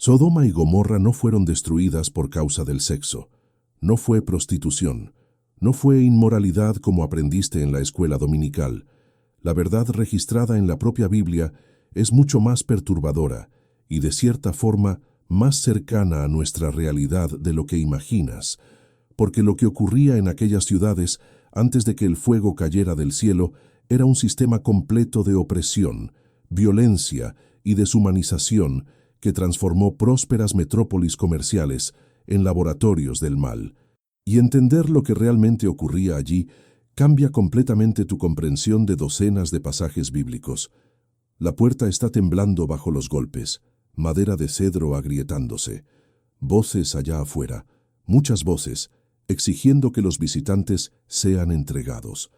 Sodoma y Gomorra no fueron destruidas por causa del sexo. No fue prostitución. No fue inmoralidad como aprendiste en la escuela dominical. La verdad registrada en la propia Biblia es mucho más perturbadora y de cierta forma más cercana a nuestra realidad de lo que imaginas, porque lo que ocurría en aquellas ciudades antes de que el fuego cayera del cielo era un sistema completo de opresión, violencia y deshumanización que transformó prósperas metrópolis comerciales en laboratorios del mal. Y entender lo que realmente ocurría allí cambia completamente tu comprensión de docenas de pasajes bíblicos. La puerta está temblando bajo los golpes, madera de cedro agrietándose. Voces allá afuera, muchas voces, exigiendo que los visitantes sean entregados.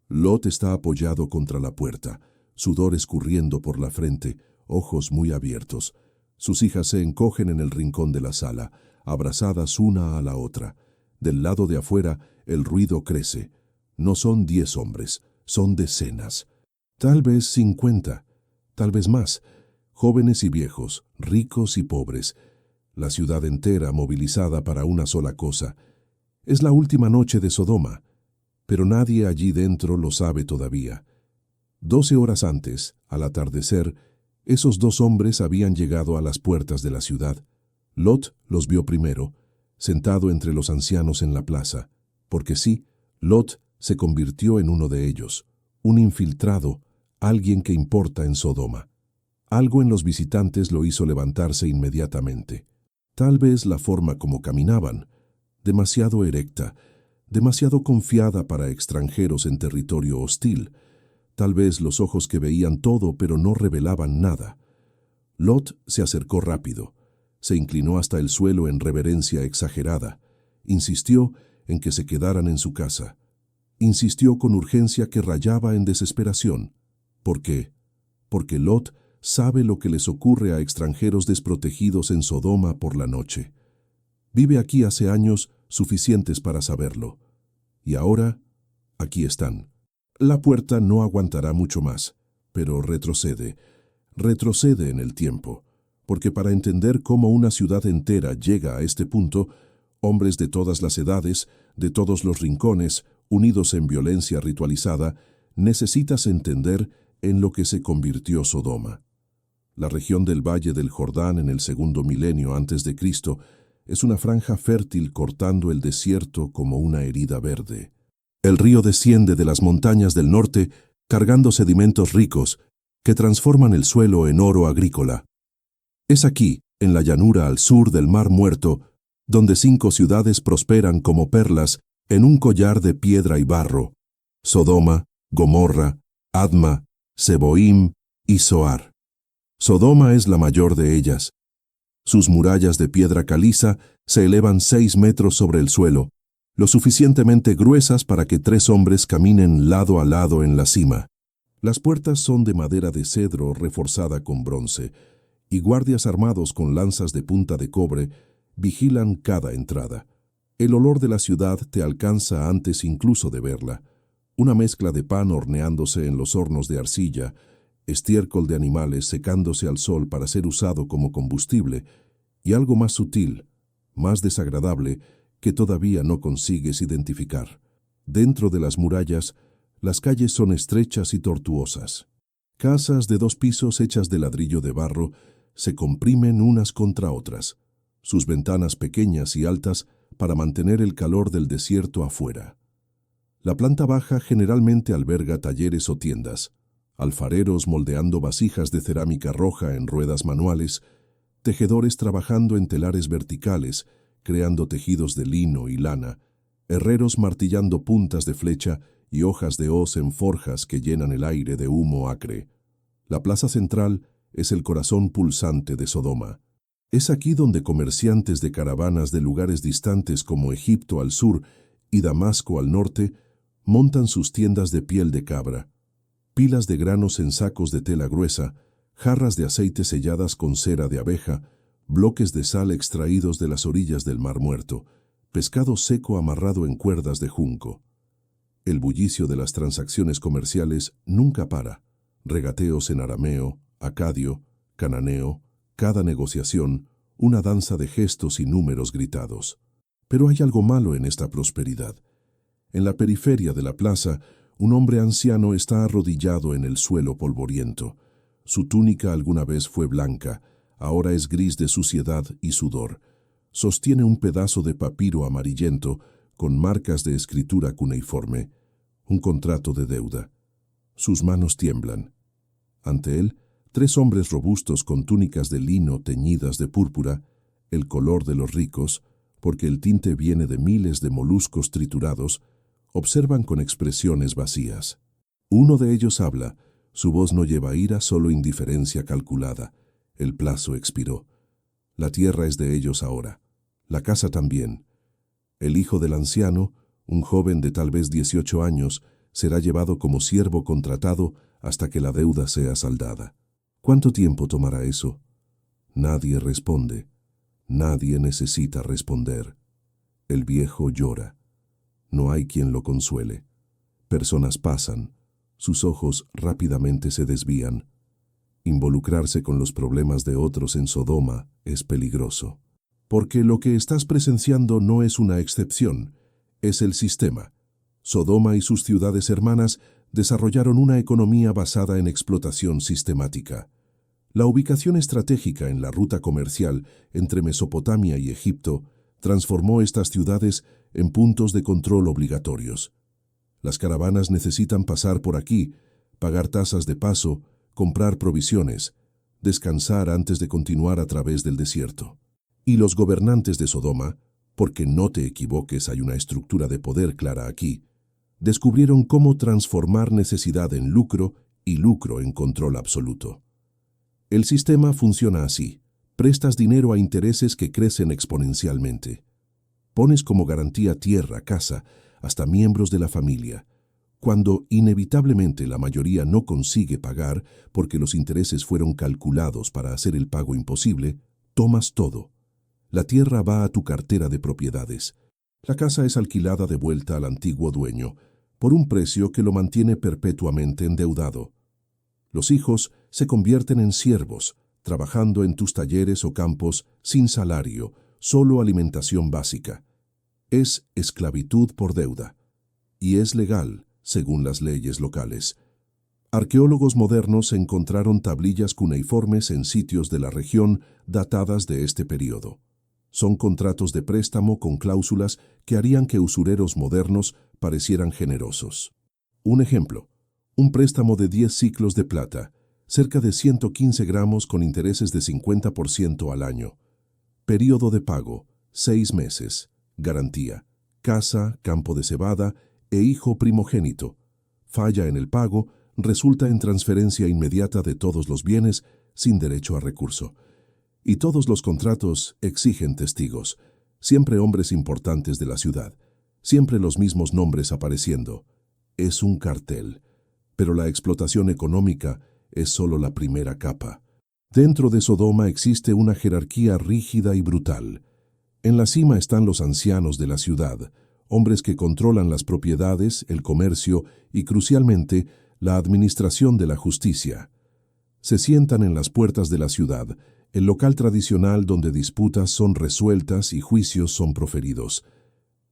Lot está apoyado contra la puerta, sudor escurriendo por la frente, ojos muy abiertos. Sus hijas se encogen en el rincón de la sala, abrazadas una a la otra. Del lado de afuera, el ruido crece. No son 10 hombres, son decenas. Tal vez 50, tal vez más. Jóvenes y viejos, ricos y pobres. La ciudad entera movilizada para una sola cosa. Es la última noche de Sodoma, pero nadie allí dentro lo sabe todavía. 12 horas antes, al atardecer, esos 2 hombres habían llegado a las puertas de la ciudad. Lot los vio primero, sentado entre los ancianos en la plaza, porque sí, Lot se convirtió en uno de ellos, un infiltrado, alguien que importa en Sodoma. Algo en los visitantes lo hizo levantarse inmediatamente. Tal vez la forma como caminaban, demasiado erecta, demasiado confiada para extranjeros en territorio hostil. Tal vez los ojos que veían todo pero no revelaban nada. Lot se acercó rápido, se inclinó hasta el suelo en reverencia exagerada, insistió en que se quedaran en su casa. Insistió con urgencia que rayaba en desesperación. ¿Por qué? Porque Lot sabe lo que les ocurre a extranjeros desprotegidos en Sodoma por la noche. Vive aquí hace años suficientes para saberlo. Y ahora, aquí están. La puerta no aguantará mucho más, pero retrocede en el tiempo, porque para entender cómo una ciudad entera llega a este punto, hombres de todas las edades, de todos los rincones, unidos en violencia ritualizada, necesitas entender en lo que se convirtió Sodoma. La región del Valle del Jordán en el 2º milenio antes de Cristo es una franja fértil cortando el desierto como una herida verde. El río desciende de las montañas del norte cargando sedimentos ricos que transforman el suelo en oro agrícola. Es aquí, en la llanura al sur del Mar Muerto, donde 5 ciudades prosperan como perlas en un collar de piedra y barro: Sodoma, Gomorra, Adma, Seboim y Zoar. Sodoma es la mayor de ellas. Sus murallas de piedra caliza se elevan 6 metros sobre el suelo, lo suficientemente gruesas para que 3 hombres caminen lado a lado en la cima. Las puertas son de madera de cedro reforzada con bronce, y guardias armados con lanzas de punta de cobre vigilan cada entrada. El olor de la ciudad te alcanza antes incluso de verla. Una mezcla de pan horneándose en los hornos de arcilla, estiércol de animales secándose al sol para ser usado como combustible, y algo más sutil, más desagradable, que todavía no consigues identificar. Dentro de las murallas, las calles son estrechas y tortuosas. Casas de 2 pisos hechas de ladrillo de barro se comprimen unas contra otras, sus ventanas pequeñas y altas para mantener el calor del desierto afuera. La planta baja generalmente alberga talleres o tiendas, alfareros moldeando vasijas de cerámica roja en ruedas manuales, tejedores trabajando en telares verticales, creando tejidos de lino y lana, herreros martillando puntas de flecha y hojas de hoz en forjas que llenan el aire de humo acre. La plaza central es el corazón pulsante de Sodoma. Es aquí donde comerciantes de caravanas de lugares distantes como Egipto al sur y Damasco al norte montan sus tiendas de piel de cabra, pilas de granos en sacos de tela gruesa, jarras de aceite selladas con cera de abeja, bloques de sal extraídos de las orillas del Mar Muerto, pescado seco amarrado en cuerdas de junco. El bullicio de las transacciones comerciales nunca para. Regateos en arameo, acadio, cananeo, cada negociación, una danza de gestos y números gritados. Pero hay algo malo en esta prosperidad. En la periferia de la plaza, un hombre anciano está arrodillado en el suelo polvoriento. Su túnica alguna vez fue blanca, ahora es gris de suciedad y sudor. Sostiene un pedazo de papiro amarillento con marcas de escritura cuneiforme, un contrato de deuda. Sus manos tiemblan. Ante él, 3 hombres robustos con túnicas de lino teñidas de púrpura, el color de los ricos, porque el tinte viene de miles de moluscos triturados, observan con expresiones vacías. Uno de ellos habla, su voz no lleva ira, solo indiferencia calculada. El plazo expiró. La tierra es de ellos ahora. La casa también. El hijo del anciano, un joven de tal vez 18 años, será llevado como siervo contratado hasta que la deuda sea saldada. ¿Cuánto tiempo tomará eso? Nadie responde. Nadie necesita responder. El viejo llora. No hay quien lo consuele. Personas pasan. Sus ojos rápidamente se desvían. Involucrarse con los problemas de otros en Sodoma es peligroso. Porque lo que estás presenciando no es una excepción, es el sistema. Sodoma y sus ciudades hermanas desarrollaron una economía basada en explotación sistemática. La ubicación estratégica en la ruta comercial entre Mesopotamia y Egipto transformó estas ciudades en puntos de control obligatorios. Las caravanas necesitan pasar por aquí, pagar tasas de paso, comprar provisiones, descansar antes de continuar a través del desierto. Y los gobernantes de Sodoma, porque no te equivoques, hay una estructura de poder clara aquí, descubrieron cómo transformar necesidad en lucro y lucro en control absoluto. El sistema funciona así. Prestas dinero a intereses que crecen exponencialmente. Pones como garantía tierra, casa, hasta miembros de la familia. Cuando inevitablemente la mayoría no consigue pagar porque los intereses fueron calculados para hacer el pago imposible, tomas todo. La tierra va a tu cartera de propiedades. La casa es alquilada de vuelta al antiguo dueño, por un precio que lo mantiene perpetuamente endeudado. Los hijos se convierten en siervos, trabajando en tus talleres o campos sin salario, solo alimentación básica. Es esclavitud por deuda. Y es legal, según las leyes locales. Arqueólogos modernos encontraron tablillas cuneiformes en sitios de la región datadas de este periodo. Son contratos de préstamo con cláusulas que harían que usureros modernos parecieran generosos. Un ejemplo, un préstamo de 10 siclos de plata, cerca de 115 gramos con intereses de 50% al año. Período de pago, 6 meses. Garantía, casa, campo de cebada e hijo primogénito. Falla en el pago, resulta en transferencia inmediata de todos los bienes sin derecho a recurso. Y todos los contratos exigen testigos, siempre hombres importantes de la ciudad, siempre los mismos nombres apareciendo. Es un cartel, pero la explotación económica es solo la primera capa. Dentro de Sodoma existe una jerarquía rígida y brutal. En la cima están los ancianos de la ciudad, hombres que controlan las propiedades, el comercio y, crucialmente, la administración de la justicia. Se sientan en las puertas de la ciudad, el local tradicional donde disputas son resueltas y juicios son proferidos.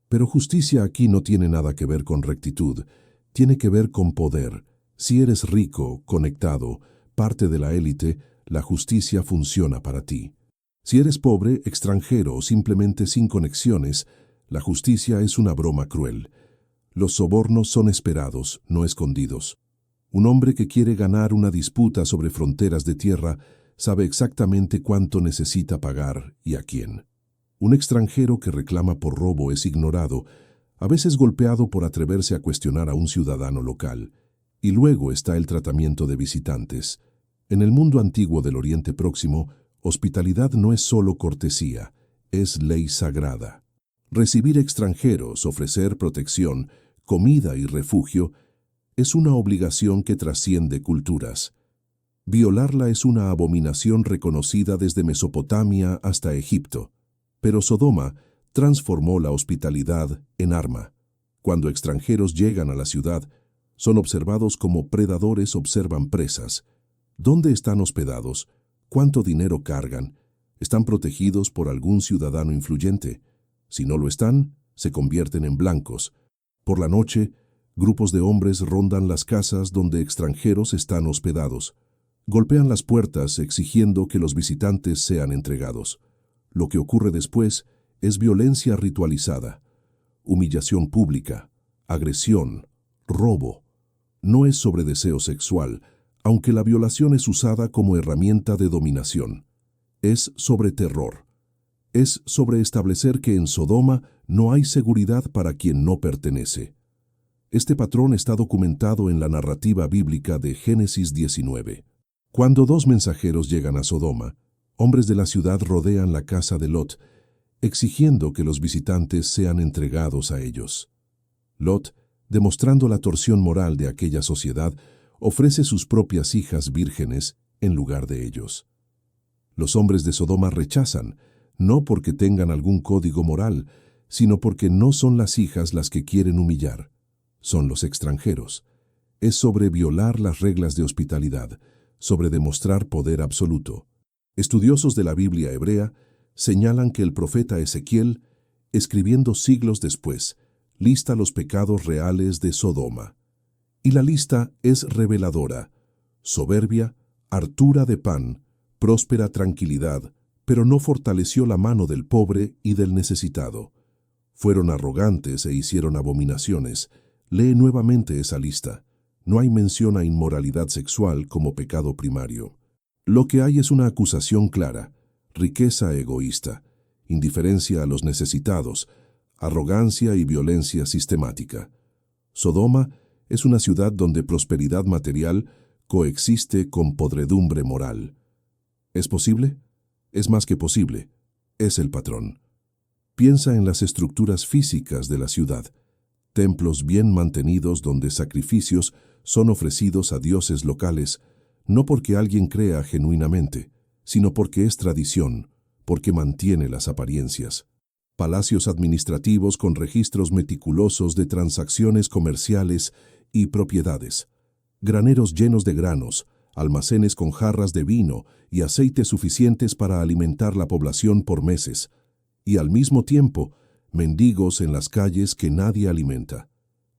Pero justicia aquí no tiene nada que ver con rectitud, tiene que ver con poder. Si eres rico, conectado, parte de la élite, la justicia funciona para ti. Si eres pobre, extranjero o simplemente sin conexiones, la justicia es una broma cruel. Los sobornos son esperados, no escondidos. Un hombre que quiere ganar una disputa sobre fronteras de tierra sabe exactamente cuánto necesita pagar y a quién. Un extranjero que reclama por robo es ignorado, a veces golpeado por atreverse a cuestionar a un ciudadano local. Y luego está el tratamiento de visitantes. En el mundo antiguo del Oriente Próximo, hospitalidad no es solo cortesía, es ley sagrada. Recibir extranjeros, ofrecer protección, comida y refugio es una obligación que trasciende culturas. Violarla es una abominación reconocida desde Mesopotamia hasta Egipto. Pero Sodoma transformó la hospitalidad en arma. Cuando extranjeros llegan a la ciudad, son observados como predadores observan presas. ¿Dónde están hospedados? ¿Cuánto dinero cargan? Están protegidos por algún ciudadano influyente. Si no lo están, se convierten en blancos. Por la noche, grupos de hombres rondan las casas donde extranjeros están hospedados. Golpean las puertas exigiendo que los visitantes sean entregados. Lo que ocurre después es violencia ritualizada, humillación pública, agresión, robo. No es sobre deseo sexual, aunque la violación es usada como herramienta de dominación. Es sobre terror. Es sobre establecer que en Sodoma no hay seguridad para quien no pertenece. Este patrón está documentado en la narrativa bíblica de Génesis 19. Cuando dos mensajeros llegan a Sodoma, hombres de la ciudad rodean la casa de Lot, exigiendo que los visitantes sean entregados a ellos. Lot, demostrando la torsión moral de aquella sociedad, ofrece sus propias hijas vírgenes en lugar de ellos. Los hombres de Sodoma rechazan, no porque tengan algún código moral, sino porque no son las hijas las que quieren humillar, son los extranjeros. Es sobre violar las reglas de hospitalidad, sobre demostrar poder absoluto. Estudiosos de la Biblia hebrea señalan que el profeta Ezequiel, escribiendo siglos después, lista los pecados reales de Sodoma. Y la lista es reveladora: soberbia, hartura de pan, próspera tranquilidad, pero no fortaleció la mano del pobre y del necesitado. Fueron arrogantes e hicieron abominaciones. Lee nuevamente esa lista. No hay mención a inmoralidad sexual como pecado primario. Lo que hay es una acusación clara: riqueza egoísta, indiferencia a los necesitados, arrogancia y violencia sistemática. Sodoma es una ciudad donde prosperidad material coexiste con podredumbre moral. ¿Es posible? Es más que posible. Es el patrón. Piensa en las estructuras físicas de la ciudad. Templos bien mantenidos donde sacrificios son ofrecidos a dioses locales, no porque alguien crea genuinamente, sino porque es tradición, porque mantiene las apariencias. Palacios administrativos con registros meticulosos de transacciones comerciales y propiedades. Graneros llenos de granos, almacenes con jarras de vino y aceite suficientes para alimentar la población por meses. Y al mismo tiempo, mendigos en las calles que nadie alimenta.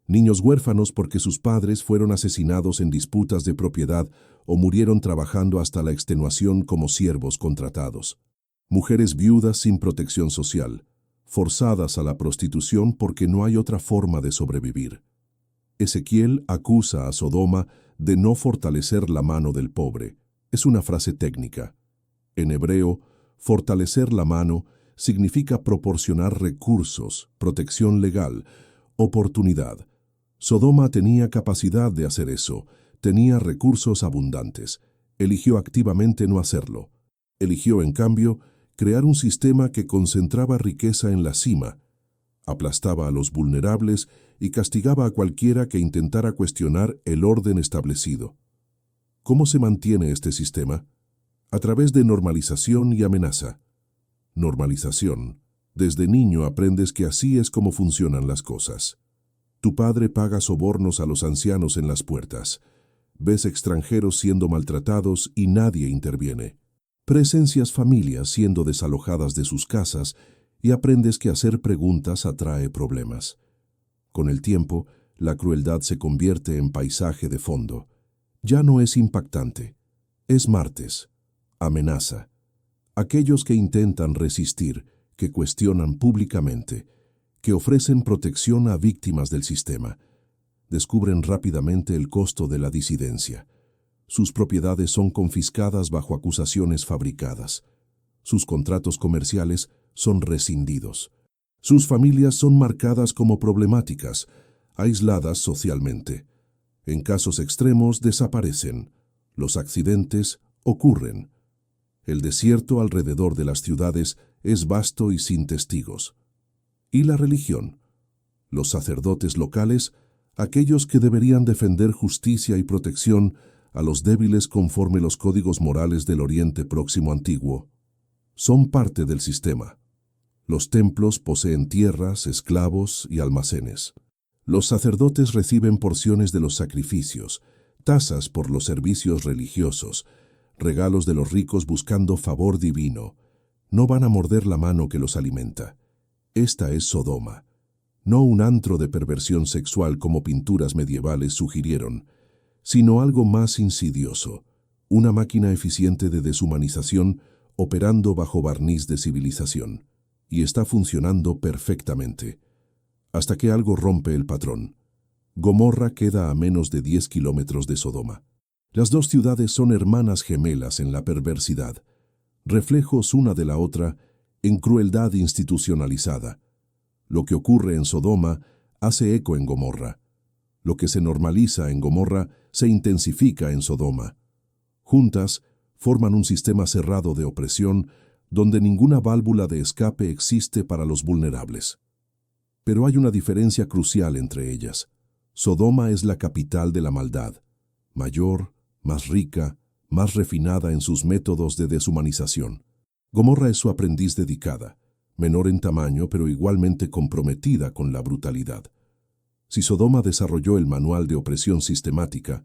Niños huérfanos porque sus padres fueron asesinados en disputas de propiedad o murieron trabajando hasta la extenuación como siervos contratados. Mujeres viudas sin protección social, forzadas a la prostitución porque no hay otra forma de sobrevivir. Ezequiel acusa a Sodoma de no fortalecer la mano del pobre. Es una frase técnica. En hebreo, fortalecer la mano significa proporcionar recursos, protección legal, oportunidad. Sodoma tenía capacidad de hacer eso, tenía recursos abundantes. Eligió activamente no hacerlo. Eligió, en cambio, crear un sistema que concentraba riqueza en la cima, aplastaba a los vulnerables y castigaba a cualquiera que intentara cuestionar el orden establecido. ¿Cómo se mantiene este sistema? A través de normalización y amenaza. Normalización. Desde niño aprendes que así es como funcionan las cosas. Tu padre paga sobornos a los ancianos en las puertas. Ves extranjeros siendo maltratados y nadie interviene. Presencias familias siendo desalojadas de sus casas y aprendes que hacer preguntas atrae problemas. Con el tiempo, la crueldad se convierte en paisaje de fondo. Ya no es impactante. Es martes. Amenaza. Aquellos que intentan resistir, que cuestionan públicamente, que ofrecen protección a víctimas del sistema, descubren rápidamente el costo de la disidencia. Sus propiedades son confiscadas bajo acusaciones fabricadas. Sus contratos comerciales son rescindidos. Sus familias son marcadas como problemáticas, aisladas socialmente. En casos extremos desaparecen. Los accidentes ocurren. El desierto alrededor de las ciudades es vasto y sin testigos. ¿Y la religión? Los sacerdotes locales, aquellos que deberían defender justicia y protección a los débiles conforme los códigos morales del Oriente Próximo antiguo, son parte del sistema. Los templos poseen tierras, esclavos y almacenes. Los sacerdotes reciben porciones de los sacrificios, tasas por los servicios religiosos, regalos de los ricos buscando favor divino. No van a morder la mano que los alimenta. Esta es Sodoma. No un antro de perversión sexual como pinturas medievales sugirieron, sino algo más insidioso, una máquina eficiente de deshumanización operando bajo barniz de civilización. Y está funcionando perfectamente. Hasta que algo rompe el patrón. Gomorra queda a menos de 10 kilómetros de Sodoma. Las dos ciudades son hermanas gemelas en la perversidad, reflejos una de la otra en crueldad institucionalizada. Lo que ocurre en Sodoma hace eco en Gomorra. Lo que se normaliza en Gomorra se intensifica en Sodoma. Juntas, forman un sistema cerrado de opresión donde ninguna válvula de escape existe para los vulnerables. Pero hay una diferencia crucial entre ellas. Sodoma es la capital de la maldad, mayor, más rica, más refinada en sus métodos de deshumanización. Gomorra es su aprendiz dedicada, menor en tamaño pero igualmente comprometida con la brutalidad. Si Sodoma desarrolló el manual de opresión sistemática,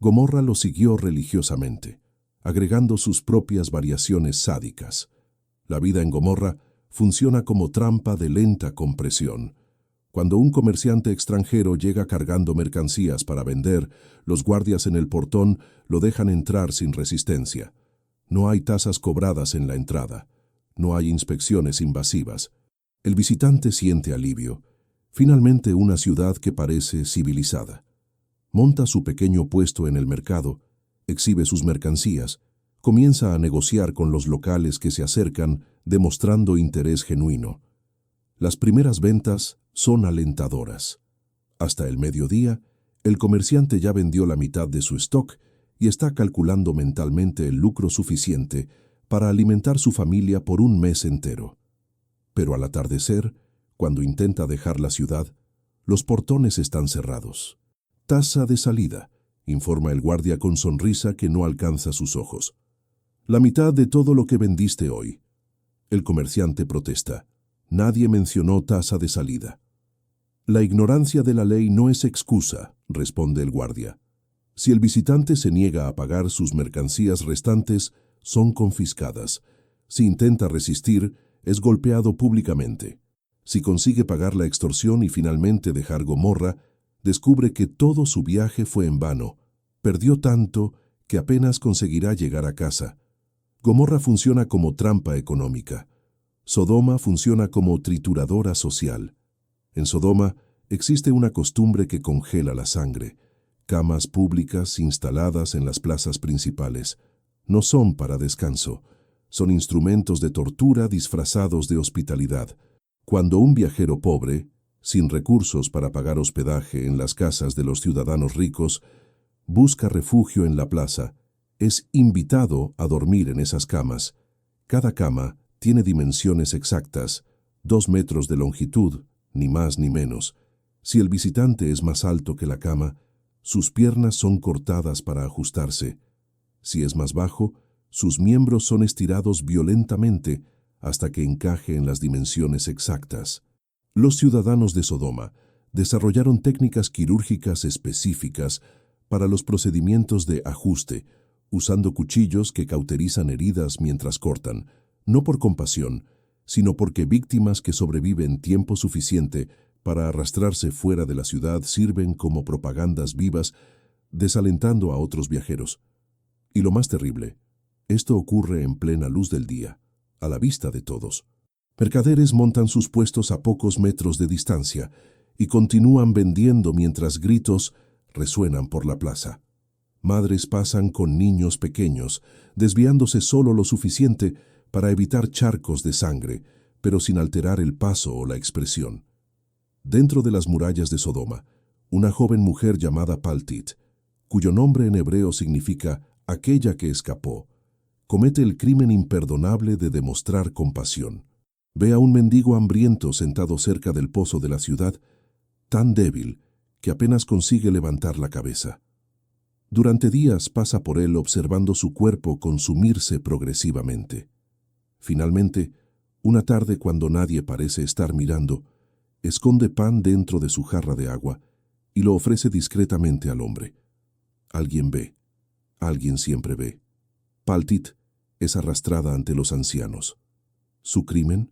Gomorra lo siguió religiosamente, agregando sus propias variaciones sádicas. La vida en Gomorra funciona como trampa de lenta compresión. Cuando un comerciante extranjero llega cargando mercancías para vender, los guardias en el portón lo dejan entrar sin resistencia. No hay tasas cobradas en la entrada. No hay inspecciones invasivas. El visitante siente alivio. Finalmente una ciudad que parece civilizada. Monta su pequeño puesto en el mercado, exhibe sus mercancías, comienza a negociar con los locales que se acercan, demostrando interés genuino. Las primeras ventas son alentadoras. Hasta el mediodía, el comerciante ya vendió la mitad de su stock y está calculando mentalmente el lucro suficiente para alimentar su familia por un mes entero. Pero al atardecer, cuando intenta dejar la ciudad, los portones están cerrados. Tasa de salida, informa el guardia con sonrisa que no alcanza sus ojos. La mitad de todo lo que vendiste hoy. El comerciante protesta. Nadie mencionó tasa de salida. La ignorancia de la ley no es excusa, responde el guardia. Si el visitante se niega a pagar, sus mercancías restantes son confiscadas. Si intenta resistir, es golpeado públicamente. Si consigue pagar la extorsión y finalmente dejar Gomorra, descubre que todo su viaje fue en vano. Perdió tanto que apenas conseguirá llegar a casa. Gomorra funciona como trampa económica. Sodoma funciona como trituradora social. En Sodoma existe una costumbre que congela la sangre. Camas públicas instaladas en las plazas principales. No son para descanso. Son instrumentos de tortura disfrazados de hospitalidad. Cuando un viajero pobre, sin recursos para pagar hospedaje en las casas de los ciudadanos ricos, busca refugio en la plaza, es invitado a dormir en esas camas. Cada cama tiene dimensiones exactas, 2 metros de longitud, ni más ni menos. Si el visitante es más alto que la cama, sus piernas son cortadas para ajustarse. Si es más bajo, sus miembros son estirados violentamente hasta que encaje en las dimensiones exactas. Los ciudadanos de Sodoma desarrollaron técnicas quirúrgicas específicas para los procedimientos de ajuste, usando cuchillos que cauterizan heridas mientras cortan, no por compasión, sino porque víctimas que sobreviven tiempo suficiente para arrastrarse fuera de la ciudad sirven como propagandas vivas, desalentando a otros viajeros. Y lo más terrible, esto ocurre en plena luz del día, a la vista de todos. Mercaderes montan sus puestos a pocos metros de distancia y continúan vendiendo mientras gritos resuenan por la plaza. Madres pasan con niños pequeños, desviándose solo lo suficiente para evitar charcos de sangre, pero sin alterar el paso o la expresión. Dentro de las murallas de Sodoma, una joven mujer llamada Paltit, cuyo nombre en hebreo significa aquella que escapó, comete el crimen imperdonable de demostrar compasión. Ve a un mendigo hambriento sentado cerca del pozo de la ciudad, tan débil que apenas consigue levantar la cabeza. Durante días pasa por él observando su cuerpo consumirse progresivamente. Finalmente, una tarde cuando nadie parece estar mirando, esconde pan dentro de su jarra de agua y lo ofrece discretamente al hombre. Alguien ve, alguien siempre ve. Paltit es arrastrada ante los ancianos. Su crimen: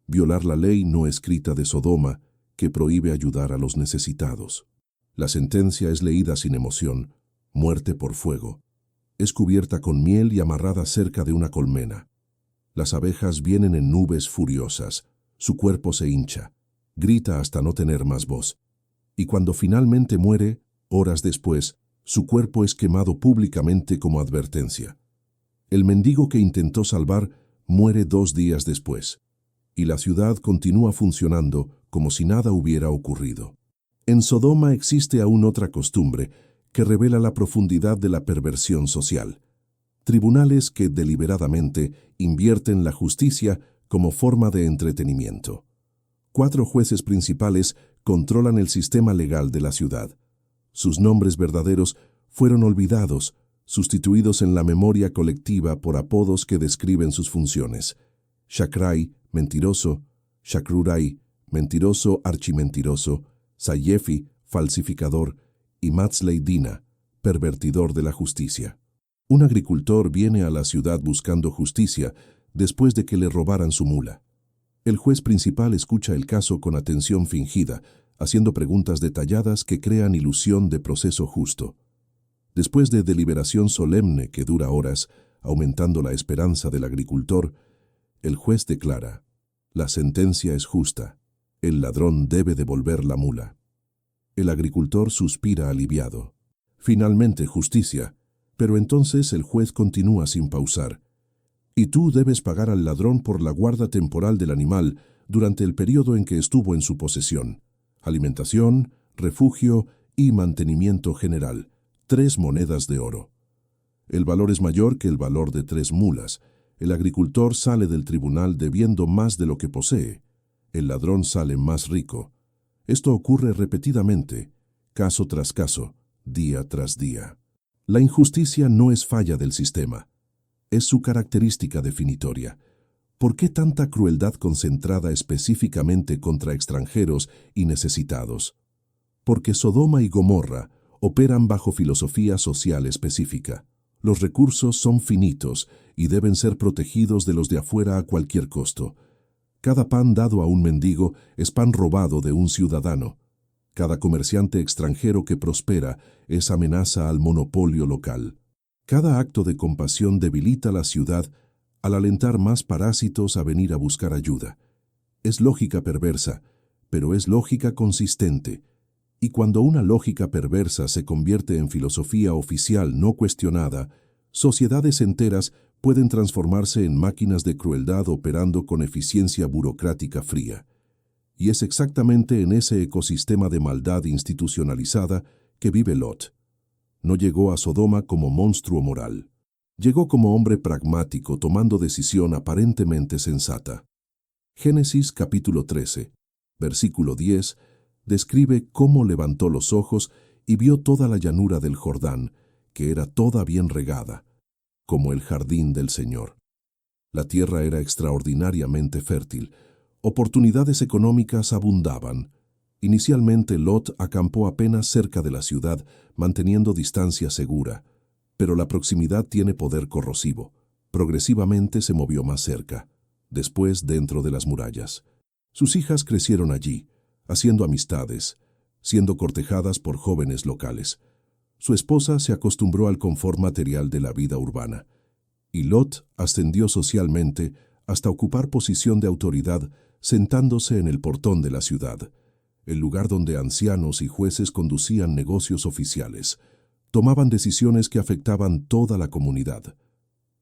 violar la ley no escrita de Sodoma, que prohíbe ayudar a los necesitados. La sentencia es leída sin emoción: muerte por fuego. Es cubierta con miel y amarrada cerca de una colmena. Las abejas vienen en nubes furiosas. Su cuerpo se hincha. Grita hasta no tener más voz. Y cuando finalmente muere, horas después, su cuerpo es quemado públicamente como advertencia. El mendigo que intentó salvar muere 2 días después. Y la ciudad continúa funcionando como si nada hubiera ocurrido. En Sodoma existe aún otra costumbre que revela la profundidad de la perversión social. Tribunales que deliberadamente invierten la justicia como forma de entretenimiento. 4 jueces principales controlan el sistema legal de la ciudad. Sus nombres verdaderos fueron olvidados, sustituidos en la memoria colectiva por apodos que describen sus funciones. Shakrai, mentiroso; Shakrurai, mentiroso archimentiroso; Sayefi, falsificador; y Matzlei Dina, pervertidor de la justicia. Un agricultor viene a la ciudad buscando justicia después de que le robaran su mula. El juez principal escucha el caso con atención fingida, haciendo preguntas detalladas que crean ilusión de proceso justo. Después de deliberación solemne que dura horas, aumentando la esperanza del agricultor, el juez declara: la sentencia es justa. El ladrón debe devolver la mula. El agricultor suspira aliviado. Finalmente justicia. Pero entonces el juez continúa sin pausar. Y tú debes pagar al ladrón por la guarda temporal del animal durante el periodo en que estuvo en su posesión. Alimentación, refugio y mantenimiento general. 3 monedas de oro. El valor es mayor que el valor de 3 mulas. El agricultor sale del tribunal debiendo más de lo que posee. El ladrón sale más rico. Esto ocurre repetidamente, caso tras caso, día tras día. La injusticia no es falla del sistema, es su característica definitoria. ¿Por qué tanta crueldad concentrada específicamente contra extranjeros y necesitados? Porque Sodoma y Gomorra operan bajo filosofía social específica. Los recursos son finitos y deben ser protegidos de los de afuera a cualquier costo. Cada pan dado a un mendigo es pan robado de un ciudadano. Cada comerciante extranjero que prospera es amenaza al monopolio local. Cada acto de compasión debilita la ciudad al alentar más parásitos a venir a buscar ayuda. Es lógica perversa, pero es lógica consistente. Y cuando una lógica perversa se convierte en filosofía oficial no cuestionada, sociedades enteras pueden transformarse en máquinas de crueldad operando con eficiencia burocrática fría. Y es exactamente en ese ecosistema de maldad institucionalizada que vive Lot. No llegó a Sodoma como monstruo moral. Llegó como hombre pragmático tomando decisión aparentemente sensata. Génesis capítulo 13, versículo 10, describe cómo levantó los ojos y vio toda la llanura del Jordán, que era toda bien regada, como el jardín del Señor. La tierra era extraordinariamente fértil. Oportunidades económicas abundaban. Inicialmente Lot acampó apenas cerca de la ciudad, manteniendo distancia segura, pero la proximidad tiene poder corrosivo. Progresivamente se movió más cerca, después dentro de las murallas. Sus hijas crecieron allí, haciendo amistades, siendo cortejadas por jóvenes locales. Su esposa se acostumbró al confort material de la vida urbana, y Lot ascendió socialmente hasta ocupar posición de autoridad sentándose en el portón de la ciudad, el lugar donde ancianos y jueces conducían negocios oficiales, tomaban decisiones que afectaban toda la comunidad.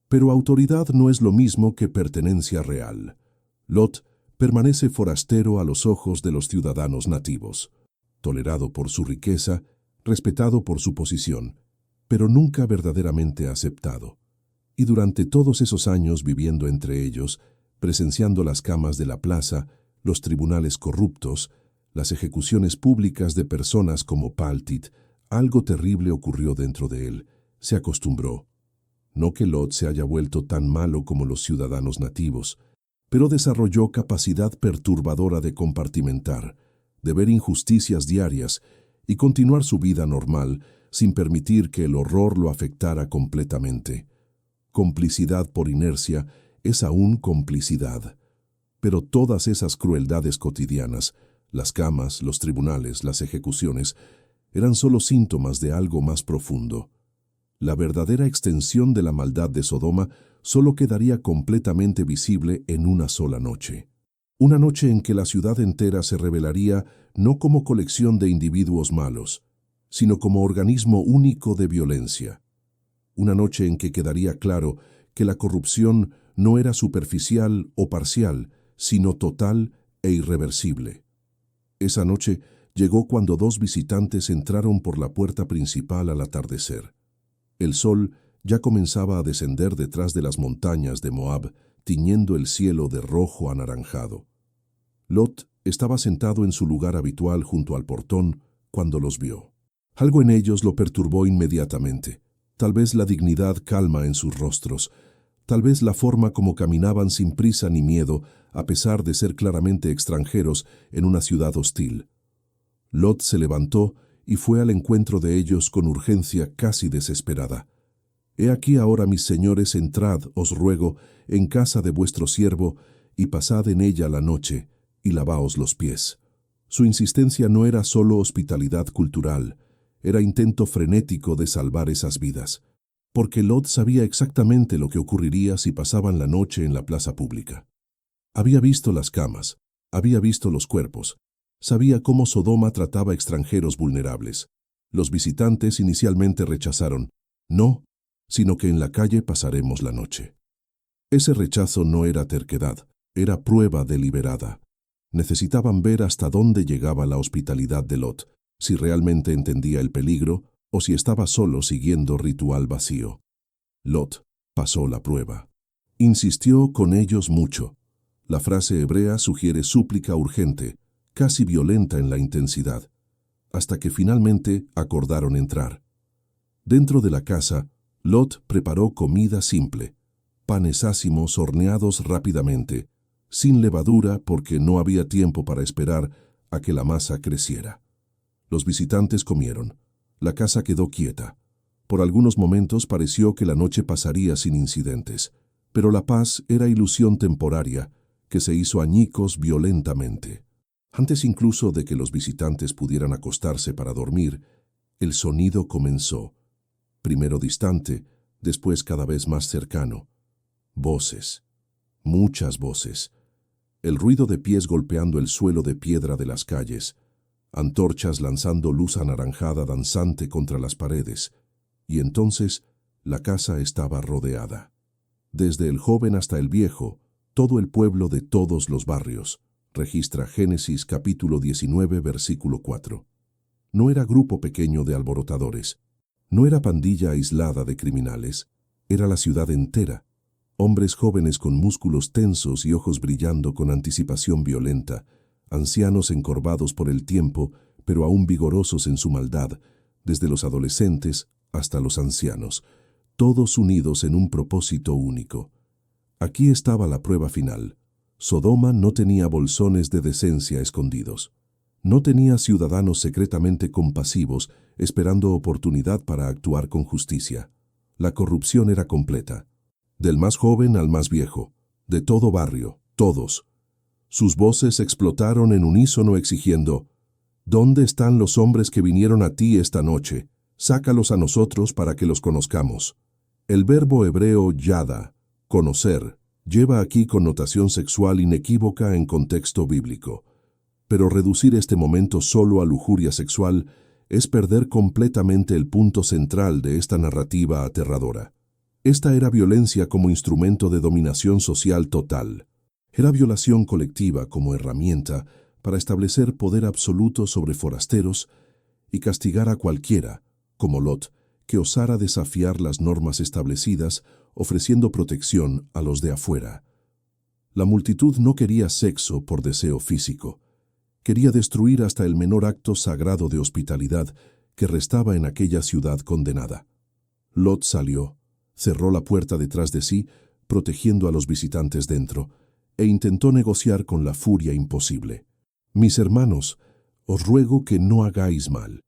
Pero autoridad no es lo mismo que pertenencia real. Lot permanece forastero a los ojos de los ciudadanos nativos, tolerado por su riqueza, respetado por su posición, pero nunca verdaderamente aceptado. Y durante todos esos años viviendo entre ellos, presenciando las camas de la plaza, los tribunales corruptos, las ejecuciones públicas de personas como Paltit, algo terrible ocurrió dentro de él. Se acostumbró. No que Lot se haya vuelto tan malo como los ciudadanos nativos, pero desarrolló capacidad perturbadora de compartimentar, de ver injusticias diarias y continuar su vida normal sin permitir que el horror lo afectara completamente. Complicidad por inercia es aún complicidad. Pero todas esas crueldades cotidianas, las camas, los tribunales, las ejecuciones, eran solo síntomas de algo más profundo. La verdadera extensión de la maldad de Sodoma solo quedaría completamente visible en una sola noche. Una noche en que la ciudad entera se revelaría no como colección de individuos malos, sino como organismo único de violencia. Una noche en que quedaría claro que la corrupción no era superficial o parcial, sino total e irreversible. Esa noche llegó cuando dos visitantes entraron por la puerta principal al atardecer. El sol ya comenzaba a descender detrás de las montañas de Moab, tiñendo el cielo de rojo anaranjado. Lot estaba sentado en su lugar habitual junto al portón cuando los vio. Algo en ellos lo perturbó inmediatamente. Tal vez la dignidad calma en sus rostros, tal vez la forma como caminaban sin prisa ni miedo, a pesar de ser claramente extranjeros en una ciudad hostil. Lot se levantó y fue al encuentro de ellos con urgencia casi desesperada. «He aquí ahora, mis señores, entrad, os ruego, en casa de vuestro siervo, y pasad en ella la noche, y lavaos los pies». Su insistencia no era solo hospitalidad cultural, era intento frenético de salvar esas vidas, porque Lot sabía exactamente lo que ocurriría si pasaban la noche en la plaza pública. Había visto las camas, había visto los cuerpos, sabía cómo Sodoma trataba extranjeros vulnerables. Los visitantes inicialmente rechazaron, no, sino que en la calle pasaremos la noche. Ese rechazo no era terquedad, era prueba deliberada. Necesitaban ver hasta dónde llegaba la hospitalidad de Lot, si realmente entendía el peligro o si estaba solo siguiendo ritual vacío. Lot pasó la prueba. Insistió con ellos mucho. La frase hebrea sugiere súplica urgente, casi violenta en la intensidad, hasta que finalmente acordaron entrar. Dentro de la casa, Lot preparó comida simple, panes ácimos horneados rápidamente, sin levadura porque no había tiempo para esperar a que la masa creciera. Los visitantes comieron. La casa quedó quieta. Por algunos momentos pareció que la noche pasaría sin incidentes, pero la paz era ilusión temporaria que se hizo añicos violentamente. Antes incluso de que los visitantes pudieran acostarse para dormir, el sonido comenzó, primero distante, después cada vez más cercano. Voces, muchas voces. El ruido de pies golpeando el suelo de piedra de las calles, antorchas lanzando luz anaranjada danzante contra las paredes, y entonces la casa estaba rodeada. Desde el joven hasta el viejo, todo el pueblo de todos los barrios, registra Génesis capítulo 19, versículo 4. No era grupo pequeño de alborotadores, no era pandilla aislada de criminales, era la ciudad entera. Hombres jóvenes con músculos tensos y ojos brillando con anticipación violenta, ancianos encorvados por el tiempo, pero aún vigorosos en su maldad, desde los adolescentes hasta los ancianos, todos unidos en un propósito único. Aquí estaba la prueba final. Sodoma no tenía bolsones de decencia escondidos. No tenía ciudadanos secretamente compasivos esperando oportunidad para actuar con justicia. La corrupción era completa. Del más joven al más viejo, de todo barrio, todos. Sus voces explotaron en unísono exigiendo, «¿Dónde están los hombres que vinieron a ti esta noche? Sácalos a nosotros para que los conozcamos». El verbo hebreo yada, conocer, lleva aquí connotación sexual inequívoca en contexto bíblico. Pero reducir este momento solo a lujuria sexual es perder completamente el punto central de esta narrativa aterradora. Esta era violencia como instrumento de dominación social total. Era violación colectiva como herramienta para establecer poder absoluto sobre forasteros y castigar a cualquiera, como Lot, que osara desafiar las normas establecidas, ofreciendo protección a los de afuera. La multitud no quería sexo por deseo físico. Quería destruir hasta el menor acto sagrado de hospitalidad que restaba en aquella ciudad condenada. Lot salió, cerró la puerta detrás de sí, protegiendo a los visitantes dentro, e intentó negociar con la furia imposible. «Mis hermanos, os ruego que no hagáis mal».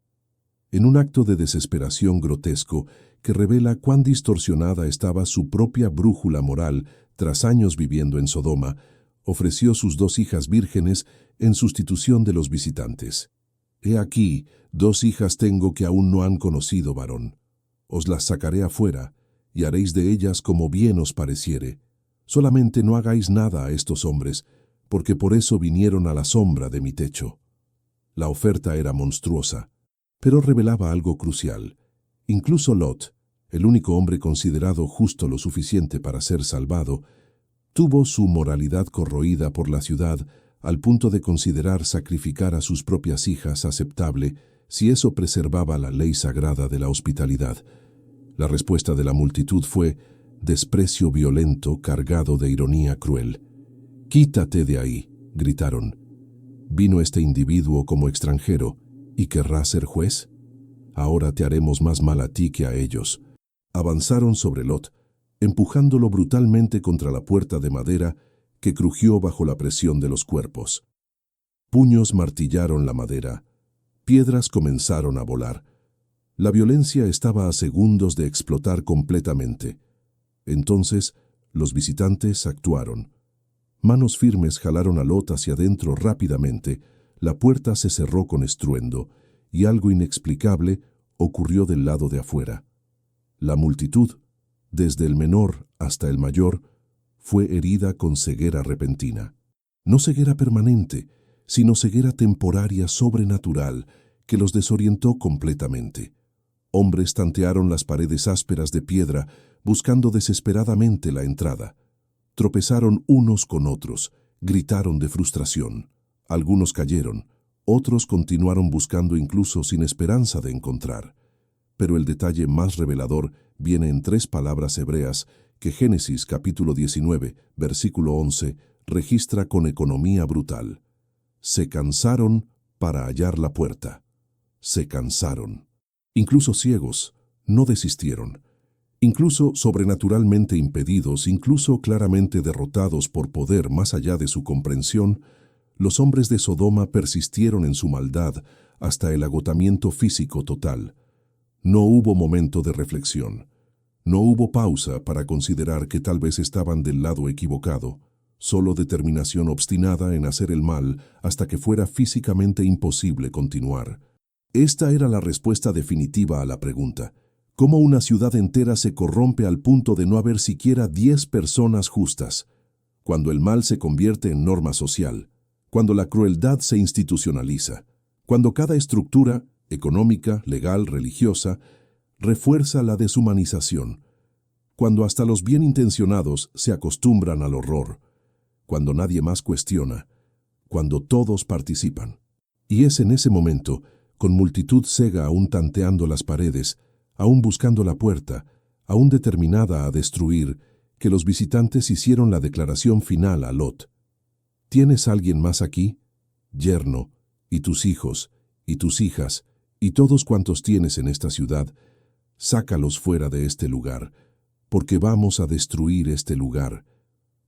En un acto de desesperación grotesco que revela cuán distorsionada estaba su propia brújula moral tras años viviendo en Sodoma, ofreció sus 2 hijas vírgenes en sustitución de los visitantes. He aquí, 2 hijas tengo que aún no han conocido varón. Os las sacaré afuera, y haréis de ellas como bien os pareciere. Solamente no hagáis nada a estos hombres, porque por eso vinieron a la sombra de mi techo. La oferta era monstruosa, pero revelaba algo crucial. Incluso Lot, el único hombre considerado justo lo suficiente para ser salvado, tuvo su moralidad corroída por la ciudad al punto de considerar sacrificar a sus propias hijas aceptable si eso preservaba la ley sagrada de la hospitalidad. La respuesta de la multitud fue desprecio violento cargado de ironía cruel. «Quítate de ahí», gritaron. «¿Vino este individuo como extranjero y querrá ser juez? Ahora te haremos más mal a ti que a ellos». Avanzaron sobre Lot, empujándolo brutalmente contra la puerta de madera que crujió bajo la presión de los cuerpos. Puños martillaron la madera, piedras comenzaron a volar. La violencia estaba a segundos de explotar completamente. Entonces, los visitantes actuaron. Manos firmes jalaron a Lot hacia adentro rápidamente, la puerta se cerró con estruendo, y algo inexplicable ocurrió del lado de afuera. La multitud, desde el menor hasta el mayor, fue herida con ceguera repentina. No ceguera permanente, sino ceguera temporaria sobrenatural que los desorientó completamente. Hombres tantearon las paredes ásperas de piedra, buscando desesperadamente la entrada. Tropezaron unos con otros, gritaron de frustración. Algunos cayeron, otros continuaron buscando incluso sin esperanza de encontrar. Pero el detalle más revelador viene en 3 palabras hebreas que Génesis capítulo 19, versículo 11, registra con economía brutal. Se cansaron para hallar la puerta. Se cansaron. Incluso ciegos, no desistieron. Incluso sobrenaturalmente impedidos, incluso claramente derrotados por poder más allá de su comprensión, los hombres de Sodoma persistieron en su maldad hasta el agotamiento físico total. No hubo momento de reflexión. No hubo pausa para considerar que tal vez estaban del lado equivocado, solo determinación obstinada en hacer el mal hasta que fuera físicamente imposible continuar. Esta era la respuesta definitiva a la pregunta: ¿cómo una ciudad entera se corrompe al punto de no haber siquiera 10 personas justas? Cuando el mal se convierte en norma social, cuando la crueldad se institucionaliza, cuando cada estructura, económica, legal, religiosa, refuerza la deshumanización, cuando hasta los bien intencionados se acostumbran al horror, cuando nadie más cuestiona, cuando todos participan. Y es en ese momento, con multitud cega aún tanteando las paredes, aún buscando la puerta, aún determinada a destruir, que los visitantes hicieron la declaración final a Lot. ¿Tienes alguien más aquí? Yerno, y tus hijos, y tus hijas, y todos cuantos tienes en esta ciudad, sácalos fuera de este lugar, porque vamos a destruir este lugar,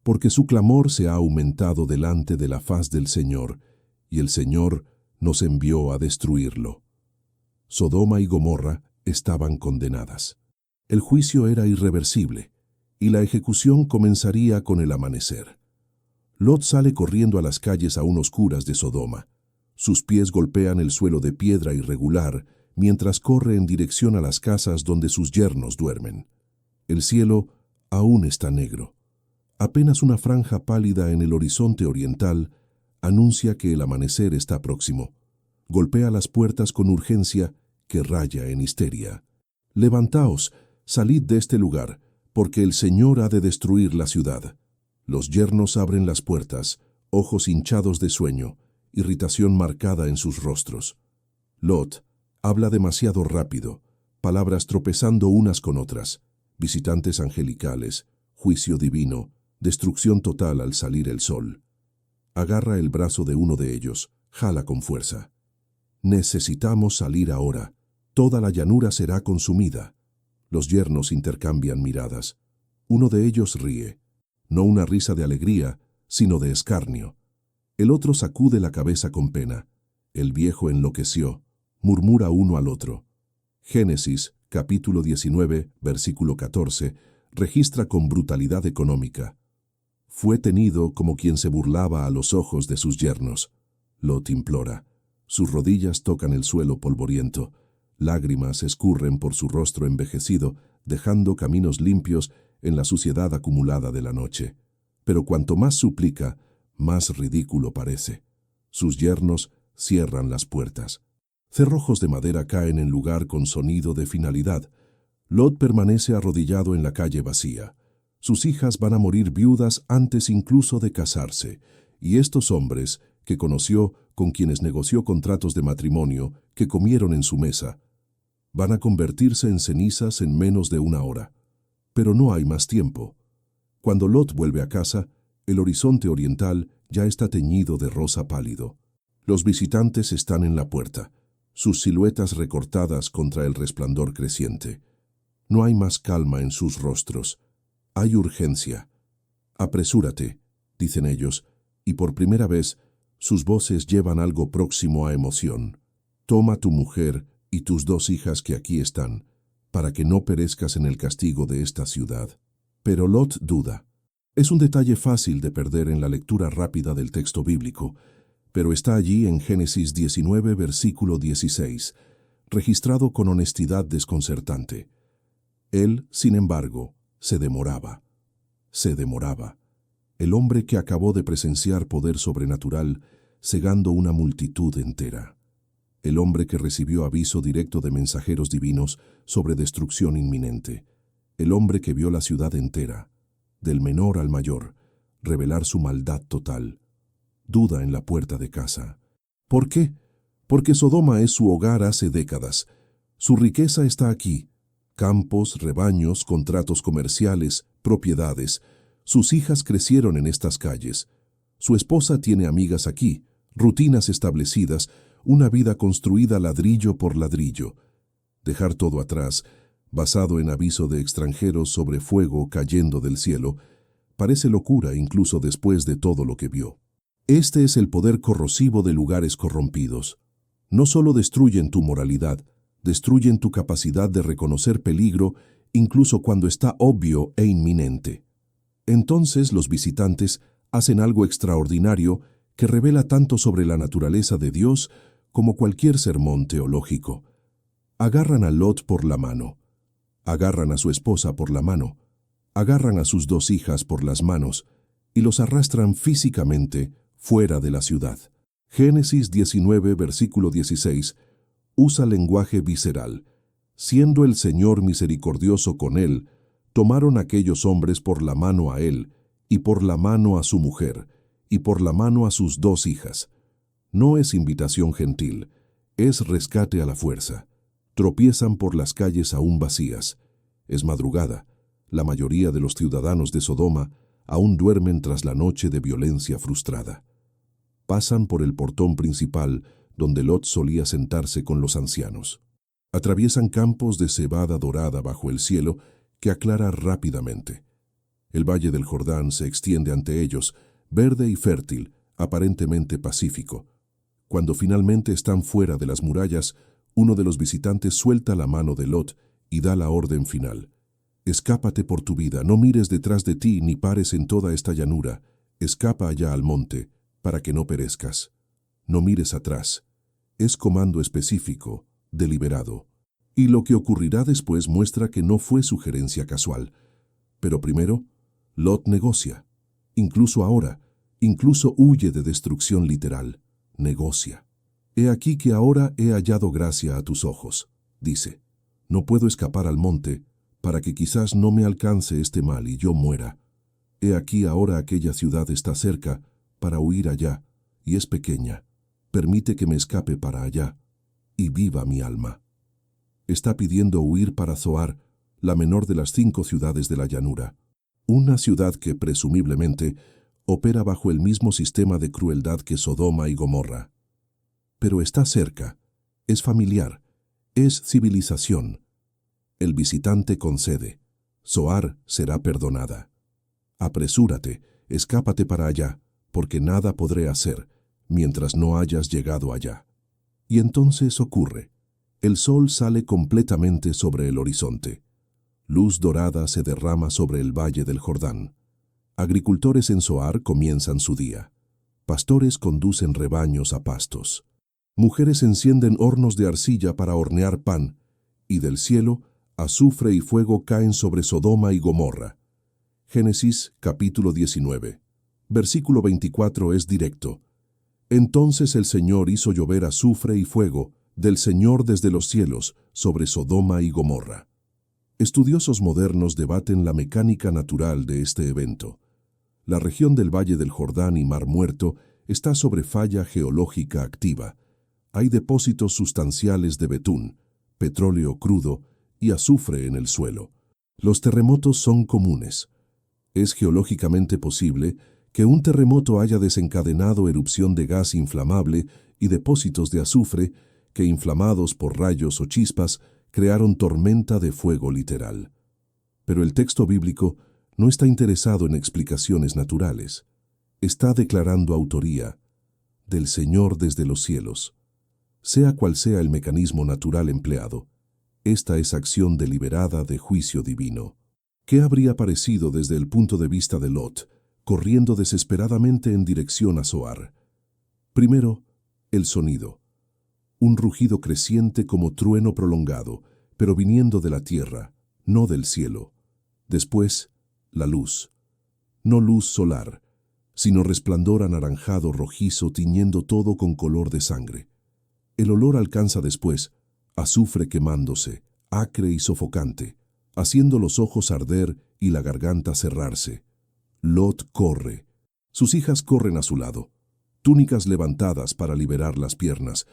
porque su clamor se ha aumentado delante de la faz del Señor, y el Señor nos envió a destruirlo. Sodoma y Gomorra estaban condenadas. El juicio era irreversible, y la ejecución comenzaría con el amanecer. Lot sale corriendo a las calles aún oscuras de Sodoma. Sus pies golpean el suelo de piedra irregular, mientras corre en dirección a las casas donde sus yernos duermen. El cielo aún está negro. Apenas una franja pálida en el horizonte oriental anuncia que el amanecer está próximo. Golpea las puertas con urgencia que raya en histeria. «Levantaos, salid de este lugar, porque el Señor ha de destruir la ciudad». Los yernos abren las puertas, ojos hinchados de sueño, irritación marcada en sus rostros. Lot habla demasiado rápido, palabras tropezando unas con otras, visitantes angelicales, juicio divino, destrucción total al salir el sol. Agarra el brazo de uno de ellos, jala con fuerza. «Necesitamos salir ahora. Toda la llanura será consumida». Los yernos intercambian miradas. Uno de ellos ríe, no una risa de alegría, sino de escarnio. El otro sacude la cabeza con pena. El viejo enloqueció, murmura uno al otro. Génesis, capítulo 19, versículo 14, registra con brutalidad económica. Fue tenido como quien se burlaba a los ojos de sus yernos. Lot implora. Sus rodillas tocan el suelo polvoriento. Lágrimas escurren por su rostro envejecido, dejando caminos limpios en la suciedad acumulada de la noche. Pero cuanto más suplica, más ridículo parece. Sus yernos cierran las puertas. Cerrojos de madera caen en lugar con sonido de finalidad. Lot permanece arrodillado en la calle vacía. Sus hijas van a morir viudas antes incluso de casarse, y estos hombres, que conoció, con quienes negoció contratos de matrimonio, que comieron en su mesa, van a convertirse en cenizas en menos de una hora. Pero no hay más tiempo. Cuando Lot vuelve a casa, el horizonte oriental ya está teñido de rosa pálido. Los visitantes están en la puerta, sus siluetas recortadas contra el resplandor creciente. No hay más calma en sus rostros. Hay urgencia. Apresúrate, dicen ellos, y por primera vez sus voces llevan algo próximo a emoción. Toma tu mujer y tus 2 hijas que aquí están, para que no perezcas en el castigo de esta ciudad. Pero Lot duda. Es un detalle fácil de perder en la lectura rápida del texto bíblico, pero está allí en Génesis 19, versículo 16, registrado con honestidad desconcertante. Él, sin embargo, se demoraba. Se demoraba. El hombre que acabó de presenciar poder sobrenatural cegando una multitud entera. El hombre que recibió aviso directo de mensajeros divinos sobre destrucción inminente. El hombre que vio la ciudad entera, del menor al mayor, revelar su maldad total. Duda en la puerta de casa. ¿Por qué? Porque Sodoma es su hogar hace décadas. Su riqueza está aquí. Campos, rebaños, contratos comerciales, propiedades. Sus hijas crecieron en estas calles. Su esposa tiene amigas aquí, rutinas establecidas, una vida construida ladrillo por ladrillo. Dejar todo atrás, basado en aviso de extranjeros sobre fuego cayendo del cielo, parece locura incluso después de todo lo que vio. Este es el poder corrosivo de lugares corrompidos. No solo destruyen tu moralidad, destruyen tu capacidad de reconocer peligro incluso cuando está obvio e inminente. Entonces los visitantes hacen algo extraordinario que revela tanto sobre la naturaleza de Dios como cualquier sermón teológico. Agarran a Lot por la mano, agarran a su esposa por la mano, agarran a sus 2 hijas por las manos y los arrastran físicamente fuera de la ciudad. Génesis 19, versículo 16, usa lenguaje visceral. Siendo el Señor misericordioso con él, tomaron aquellos hombres por la mano a él, y por la mano a su mujer, y por la mano a sus 2 hijas. No es invitación gentil, es rescate a la fuerza. Tropiezan por las calles aún vacías. Es madrugada. La mayoría de los ciudadanos de Sodoma aún duermen tras la noche de violencia frustrada. Pasan por el portón principal, donde Lot solía sentarse con los ancianos. Atraviesan campos de cebada dorada bajo el cielo que aclara rápidamente. El valle del Jordán se extiende ante ellos, verde y fértil, aparentemente pacífico. Cuando finalmente están fuera de las murallas, uno de los visitantes suelta la mano de Lot y da la orden final. Escápate por tu vida, no mires detrás de ti ni pares en toda esta llanura. Escapa allá al monte, para que no perezcas. No mires atrás. Es comando específico, deliberado. Y lo que ocurrirá después muestra que no fue sugerencia casual. Pero primero, Lot negocia. Incluso ahora, incluso huye de destrucción literal. Negocia. He aquí que ahora he hallado gracia a tus ojos, dice. No puedo escapar al monte, para que quizás no me alcance este mal y yo muera. He aquí ahora aquella ciudad está cerca, para huir allá, y es pequeña. Permite que me escape para allá, y viva mi alma. Está pidiendo huir para Zoar, la menor de las 5 ciudades de la llanura. Una ciudad que, presumiblemente, opera bajo el mismo sistema de crueldad que Sodoma y Gomorra. Pero está cerca, es familiar, es civilización. El visitante concede. Zoar será perdonada. Apresúrate, escápate para allá, porque nada podré hacer, mientras no hayas llegado allá. Y entonces ocurre. El sol sale completamente sobre el horizonte. Luz dorada se derrama sobre el valle del Jordán. Agricultores en Zoar comienzan su día. Pastores conducen rebaños a pastos. Mujeres encienden hornos de arcilla para hornear pan, y del cielo azufre y fuego caen sobre Sodoma y Gomorra. Génesis capítulo 19. Versículo 24 es directo. Entonces el Señor hizo llover azufre y fuego del Señor desde los cielos sobre Sodoma y Gomorra. Estudiosos modernos debaten la mecánica natural de este evento. La región del Valle del Jordán y Mar Muerto está sobre falla geológica activa. Hay depósitos sustanciales de betún, petróleo crudo y azufre en el suelo. Los terremotos son comunes. Es geológicamente posible que un terremoto haya desencadenado erupción de gas inflamable y depósitos de azufre que, inflamados por rayos o chispas, crearon tormenta de fuego literal. Pero el texto bíblico no está interesado en explicaciones naturales. Está declarando autoría del Señor desde los cielos. Sea cual sea el mecanismo natural empleado, esta es acción deliberada de juicio divino. ¿Qué habría parecido desde el punto de vista de Lot, corriendo desesperadamente en dirección a Zoar? Primero, el sonido. Un rugido creciente como trueno prolongado, pero viniendo de la tierra, no del cielo. Después, la luz. No luz solar, sino resplandor anaranjado rojizo tiñendo todo con color de sangre. El olor alcanza después, azufre quemándose, acre y sofocante, haciendo los ojos arder y la garganta cerrarse. Lot corre. Sus hijas corren a su lado, túnicas levantadas para liberar las piernas,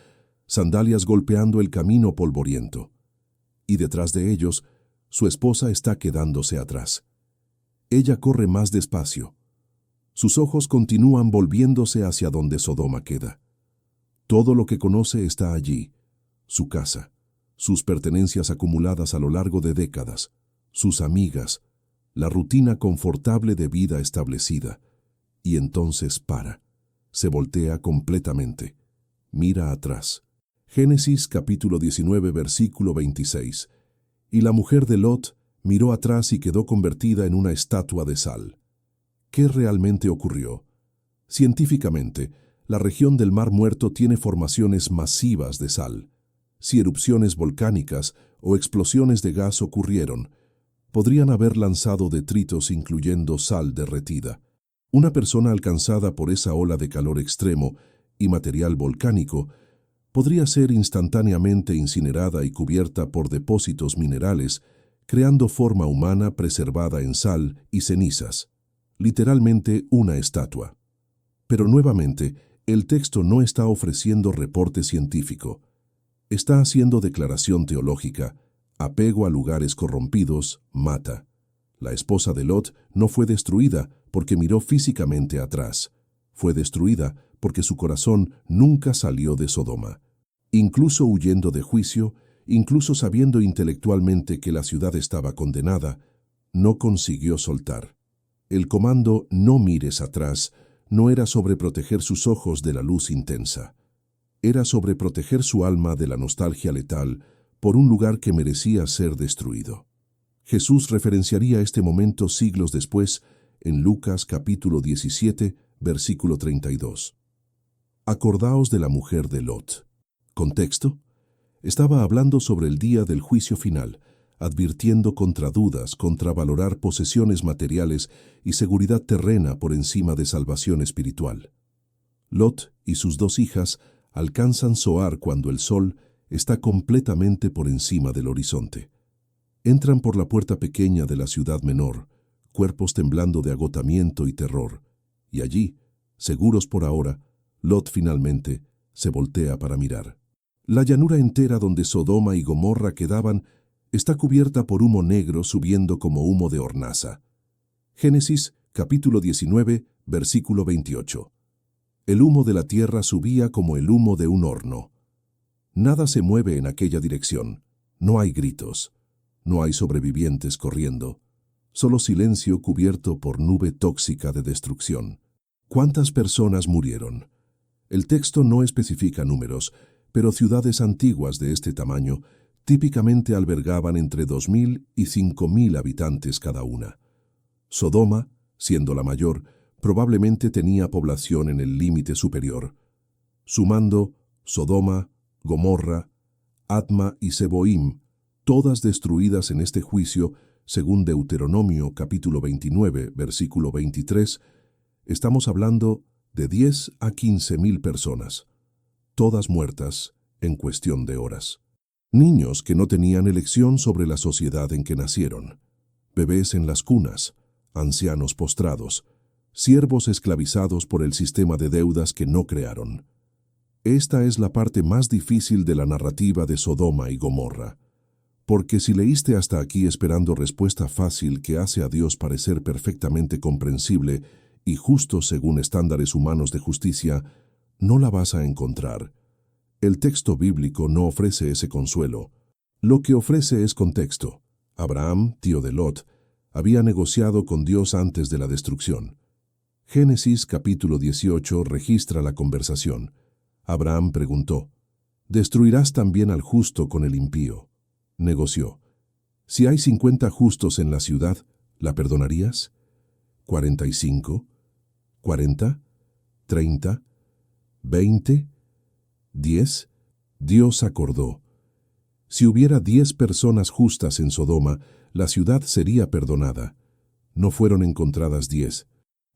sandalias golpeando el camino polvoriento. Y detrás de ellos, su esposa está quedándose atrás. Ella corre más despacio. Sus ojos continúan volviéndose hacia donde Sodoma queda. Todo lo que conoce está allí: su casa, sus pertenencias acumuladas a lo largo de décadas, sus amigas, la rutina confortable de vida establecida. Y entonces para. Se voltea completamente. Mira atrás. Génesis capítulo 19, versículo 26. Y la mujer de Lot miró atrás y quedó convertida en una estatua de sal. ¿Qué realmente ocurrió? Científicamente, la región del Mar Muerto tiene formaciones masivas de sal. Si erupciones volcánicas o explosiones de gas ocurrieron, podrían haber lanzado detritos incluyendo sal derretida. Una persona alcanzada por esa ola de calor extremo y material volcánico podría ser instantáneamente incinerada y cubierta por depósitos minerales, creando forma humana preservada en sal y cenizas. Literalmente una estatua. Pero nuevamente, el texto no está ofreciendo reporte científico. Está haciendo declaración teológica. Apego a lugares corrompidos mata. La esposa de Lot no fue destruida porque miró físicamente atrás. Fue destruida porque su corazón nunca salió de Sodoma. Incluso huyendo de juicio, incluso sabiendo intelectualmente que la ciudad estaba condenada, no consiguió soltar. El comando "no mires atrás" no era sobre proteger sus ojos de la luz intensa. Era sobre proteger su alma de la nostalgia letal por un lugar que merecía ser destruido. Jesús referenciaría este momento siglos después en Lucas capítulo 17, versículo 32. Acordaos de la mujer de Lot. ¿Contexto? Estaba hablando sobre el día del juicio final, advirtiendo contra dudas, contra valorar posesiones materiales y seguridad terrena por encima de salvación espiritual. Lot y sus dos hijas alcanzan Zoar cuando el sol está completamente por encima del horizonte. Entran por la puerta pequeña de la ciudad menor, cuerpos temblando de agotamiento y terror, y allí, seguros por ahora, Lot finalmente se voltea para mirar. La llanura entera donde Sodoma y Gomorra quedaban está cubierta por humo negro subiendo como humo de hornaza. Génesis capítulo 19, versículo 28. El humo de la tierra subía como el humo de un horno. Nada se mueve en aquella dirección. No hay gritos. No hay sobrevivientes corriendo. Solo silencio cubierto por nube tóxica de destrucción. ¿Cuántas personas murieron? El texto no especifica números, pero ciudades antiguas de este tamaño típicamente albergaban entre 2.000 y 5.000 habitantes cada una. Sodoma siendo la mayor, probablemente tenía población en el límite superior. Sumando Sodoma, Gomorra, Adma y Zeboim, todas destruidas en este juicio, según Deuteronomio capítulo 29, versículo 23, estamos hablando de 10 a 15,000 personas, todas muertas en cuestión de horas. Niños que no tenían elección sobre la sociedad en que nacieron, bebés en las cunas, ancianos postrados, siervos esclavizados por el sistema de deudas que no crearon. Esta es la parte más difícil de la narrativa de Sodoma y Gomorra, porque si leíste hasta aquí esperando respuesta fácil que hace a Dios parecer perfectamente comprensible y justo según estándares humanos de justicia, no la vas a encontrar. El texto bíblico no ofrece ese consuelo. Lo que ofrece es contexto. Abraham, tío de Lot, había negociado con Dios antes de la destrucción. Génesis capítulo 18 registra la conversación. Abraham preguntó, ¿destruirás también al justo con el impío? Negoció. Si hay 50 justos en la ciudad, ¿la perdonarías? 45, 40, 30, 20, 10. Dios acordó. Si hubiera 10 personas justas en Sodoma, la ciudad sería perdonada. No fueron encontradas 10.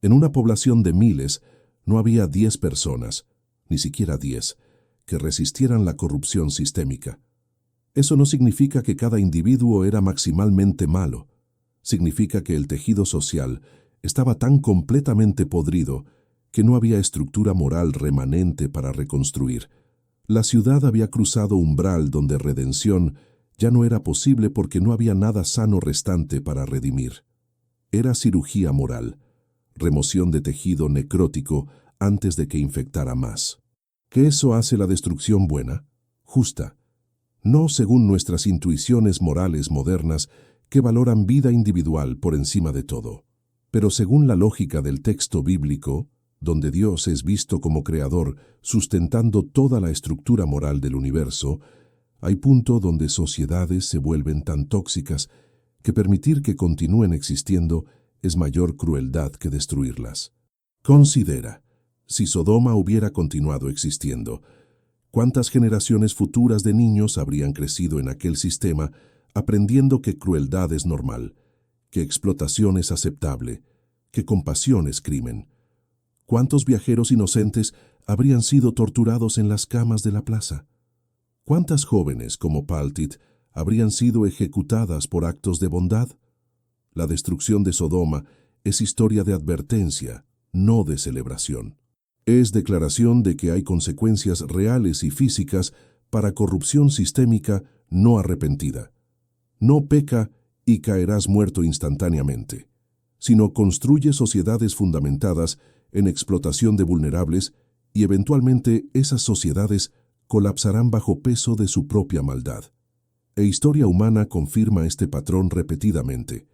En una población de miles, no había 10 personas, ni siquiera 10, que resistieran la corrupción sistémica. Eso no significa que cada individuo era maximalmente malo. Significa que el tejido social estaba tan completamente podrido que no había estructura moral remanente para reconstruir. La ciudad había cruzado umbral donde redención ya no era posible porque no había nada sano restante para redimir. Era cirugía moral, remoción de tejido necrótico antes de que infectara más. ¿Qué eso hace la destrucción buena? Justa. No según nuestras intuiciones morales modernas que valoran vida individual por encima de todo, pero según la lógica del texto bíblico, donde Dios es visto como creador sustentando toda la estructura moral del universo, hay punto donde sociedades se vuelven tan tóxicas que permitir que continúen existiendo es mayor crueldad que destruirlas. Considera, si Sodoma hubiera continuado existiendo, ¿cuántas generaciones futuras de niños habrían crecido en aquel sistema aprendiendo que crueldad es normal, que explotación es aceptable, que compasión es crimen? ¿Cuántos viajeros inocentes habrían sido torturados en las camas de la plaza? ¿Cuántas jóvenes como Paltit habrían sido ejecutadas por actos de bondad? La destrucción de Sodoma es historia de advertencia, no de celebración. Es declaración de que hay consecuencias reales y físicas para corrupción sistémica no arrepentida. No peca y caerás muerto instantáneamente, sino construye sociedades fundamentadas en explotación de vulnerables y eventualmente esas sociedades colapsarán bajo peso de su propia maldad. Historia humana confirma este patrón repetidamente.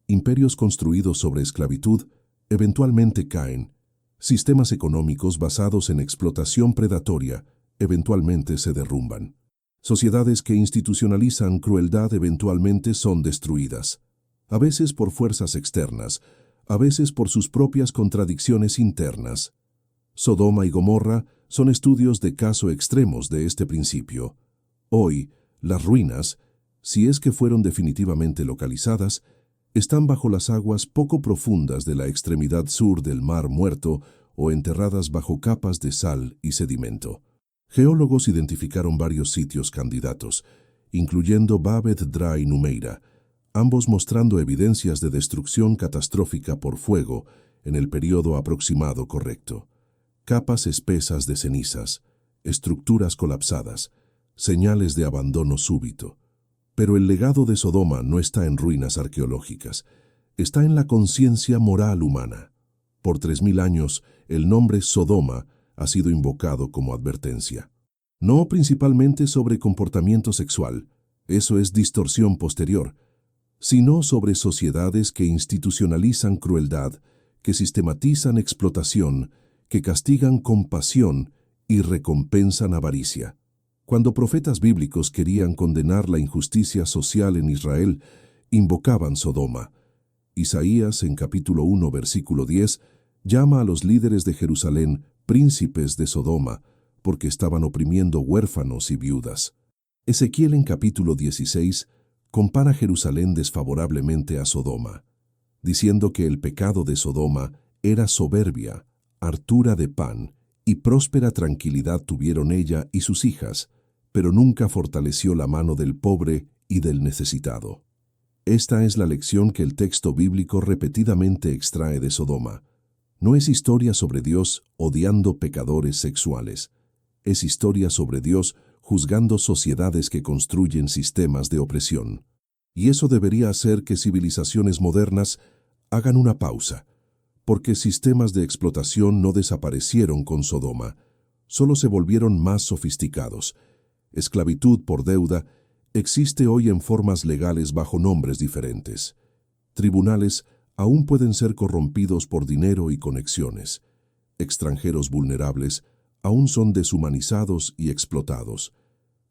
Imperios construidos sobre esclavitud eventualmente caen. Sistemas económicos basados en explotación predatoria eventualmente se derrumban. Sociedades que institucionalizan crueldad eventualmente son destruidas, a veces por fuerzas externas, a veces por sus propias contradicciones internas. Sodoma y Gomorra son estudios de caso extremos de este principio. Hoy, las ruinas, si es que fueron definitivamente localizadas, están bajo las aguas poco profundas de la extremidad sur del Mar Muerto o enterradas bajo capas de sal y sedimento. Geólogos identificaron varios sitios candidatos, incluyendo Babet Dra y Numeira, ambos mostrando evidencias de destrucción catastrófica por fuego en el periodo aproximado correcto. Capas espesas de cenizas, estructuras colapsadas, señales de abandono súbito. Pero el legado de Sodoma no está en ruinas arqueológicas, está en la conciencia moral humana. Por 3000 años, el nombre Sodoma ha sido invocado como advertencia. No principalmente sobre comportamiento sexual, eso es distorsión posterior, sino sobre sociedades que institucionalizan crueldad, que sistematizan explotación, que castigan compasión y recompensan avaricia. Cuando profetas bíblicos querían condenar la injusticia social en Israel, invocaban Sodoma. Isaías, en capítulo 1, versículo 10, llama a los líderes de Jerusalén príncipes de Sodoma, porque estaban oprimiendo huérfanos y viudas. Ezequiel, en capítulo 16, compara Jerusalén desfavorablemente a Sodoma, diciendo que el pecado de Sodoma era soberbia, hartura de pan, y próspera tranquilidad tuvieron ella y sus hijas, pero nunca fortaleció la mano del pobre y del necesitado. Esta es la lección que el texto bíblico repetidamente extrae de Sodoma. No es historia sobre Dios odiando pecadores sexuales. Es historia sobre Dios juzgando sociedades que construyen sistemas de opresión. Y eso debería hacer que civilizaciones modernas hagan una pausa, porque sistemas de explotación no desaparecieron con Sodoma, solo se volvieron más sofisticados. Esclavitud por deuda existe hoy en formas legales bajo nombres diferentes. Tribunales aún pueden ser corrompidos por dinero y conexiones. Extranjeros vulnerables aún son deshumanizados y explotados.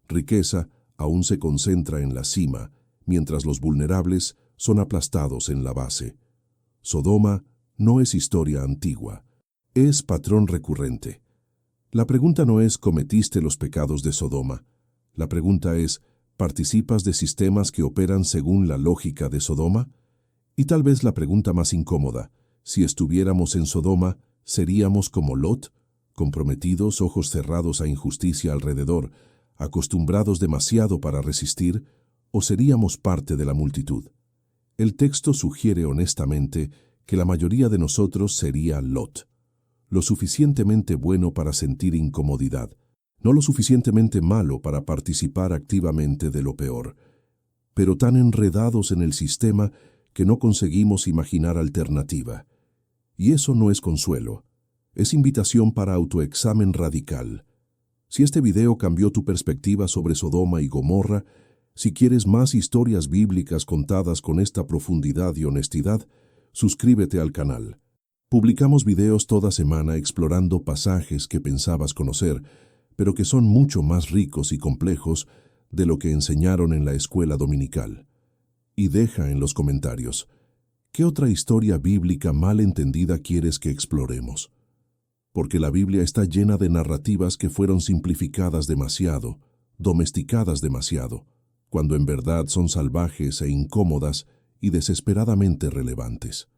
Riqueza aún se concentra en la cima, mientras los vulnerables son aplastados en la base. Sodoma no es historia antigua, es patrón recurrente. La pregunta no es ¿cometiste los pecados de Sodoma? La pregunta es ¿participas de sistemas que operan según la lógica de Sodoma? Y tal vez la pregunta más incómoda, si estuviéramos en Sodoma, ¿seríamos como Lot, comprometidos, ojos cerrados a injusticia alrededor, acostumbrados demasiado para resistir, o seríamos parte de la multitud? El texto sugiere honestamente que la mayoría de nosotros sería Lot, lo suficientemente bueno para sentir incomodidad, no lo suficientemente malo para participar activamente de lo peor, pero tan enredados en el sistema que no conseguimos imaginar alternativa. Y eso no es consuelo, es invitación para autoexamen radical. Si este video cambió tu perspectiva sobre Sodoma y Gomorra, si quieres más historias bíblicas contadas con esta profundidad y honestidad, suscríbete al canal. Publicamos videos toda semana explorando pasajes que pensabas conocer, pero que son mucho más ricos y complejos de lo que enseñaron en la escuela dominical. Y deja en los comentarios, ¿qué otra historia bíblica mal entendida quieres que exploremos? Porque la Biblia está llena de narrativas que fueron simplificadas demasiado, domesticadas demasiado, cuando en verdad son salvajes e incómodas y desesperadamente relevantes.